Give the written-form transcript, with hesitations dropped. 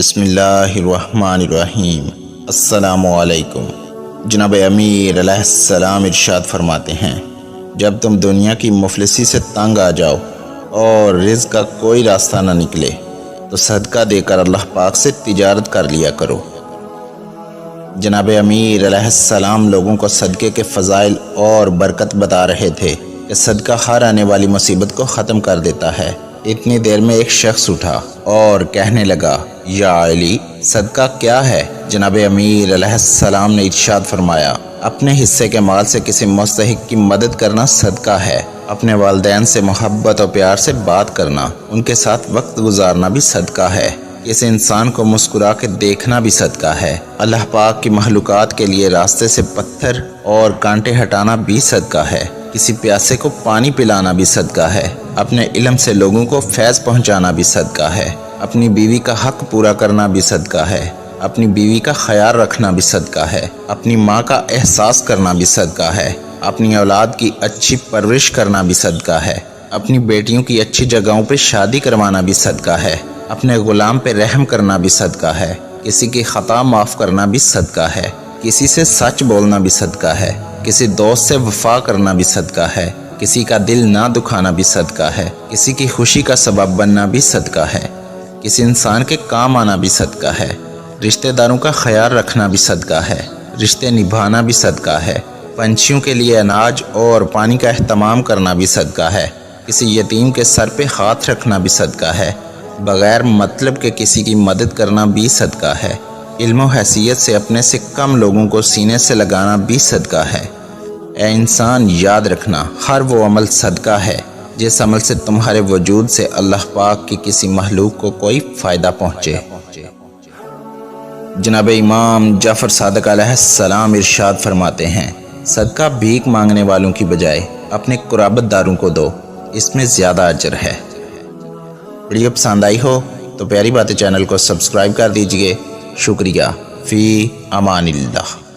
بسم اللہ الرحمن الرحیم۔ السلام علیکم۔ جناب امیر علیہ السلام ارشاد فرماتے ہیں، جب تم دنیا کی مفلسی سے تنگ آ جاؤ اور رزق کا کوئی راستہ نہ نکلے تو صدقہ دے کر اللہ پاک سے تجارت کر لیا کرو۔ جناب امیر علیہ السلام لوگوں کو صدقے کے فضائل اور برکت بتا رہے تھے کہ صدقہ ہر آنے والی مصیبت کو ختم کر دیتا ہے۔ اتنی دیر میں ایک شخص اٹھا اور کہنے لگا، یا علی، صدقہ کیا ہے؟ جناب امیر علیہ السلام نے ارشاد فرمایا، اپنے حصے کے مال سے کسی مستحق کی مدد کرنا صدقہ ہے۔ اپنے والدین سے محبت اور پیار سے بات کرنا، ان کے ساتھ وقت گزارنا بھی صدقہ ہے۔ کسی انسان کو مسکرا کے دیکھنا بھی صدقہ ہے۔ اللہ پاک کی مخلوقات کے لیے راستے سے پتھر اور کانٹے ہٹانا بھی صدقہ ہے۔ کسی پیاسے کو پانی پلانا بھی صدقہ ہے۔ اپنے علم سے لوگوں کو فیض پہنچانا بھی صدقہ ہے۔ اپنی بیوی کا حق پورا کرنا بھی صدقہ ہے۔ اپنی بیوی کا خیال رکھنا بھی صدقہ ہے۔ اپنی ماں کا احساس کرنا بھی صدقہ ہے۔ اپنی اولاد کی اچھی پرورش کرنا بھی صدقہ ہے۔ اپنی بیٹیوں کی اچھی جگہوں پہ شادی کروانا بھی صدقہ ہے۔ اپنے غلام پہ رحم کرنا بھی صدقہ ہے۔ کسی کی خطا معاف کرنا بھی صدقہ ہے۔ کسی سے سچ بولنا بھی صدقہ ہے۔ کسی دوست سے وفا کرنا بھی صدقہ ہے۔ کسی کا دل نہ دکھانا بھی صدقہ ہے۔ کسی کی خوشی کا سبب بننا بھی صدقہ ہے۔ کسی انسان کے کام آنا بھی صدقہ ہے۔ رشتہ داروں کا خیال رکھنا بھی صدقہ ہے۔ رشتے نبھانا بھی صدقہ ہے۔ پنچھیوں کے لیے اناج اور پانی کا اہتمام کرنا بھی صدقہ ہے۔ کسی یتیم کے سر پہ ہاتھ رکھنا بھی صدقہ ہے۔ بغیر مطلب کے کسی کی مدد کرنا بھی صدقہ ہے۔ علم و حیثیت سے اپنے سے کم لوگوں کو سینے سے لگانا بھی صدقہ ہے۔ اے انسان، یاد رکھنا، ہر وہ عمل صدقہ ہے جس عمل سے تمہارے وجود سے اللہ پاک کی کسی مخلوق کو کوئی فائدہ پہنچے۔ جناب امام جعفر صادق علیہ السلام ارشاد فرماتے ہیں، صدقہ بھیک مانگنے والوں کی بجائے اپنے قرابت داروں کو دو، اس میں زیادہ اجر ہے۔ ویڈیو پسند آئی ہو تو پیاری باتیں چینل کو سبسکرائب کر دیجئے۔ شکریہ۔ فی امان اللہ۔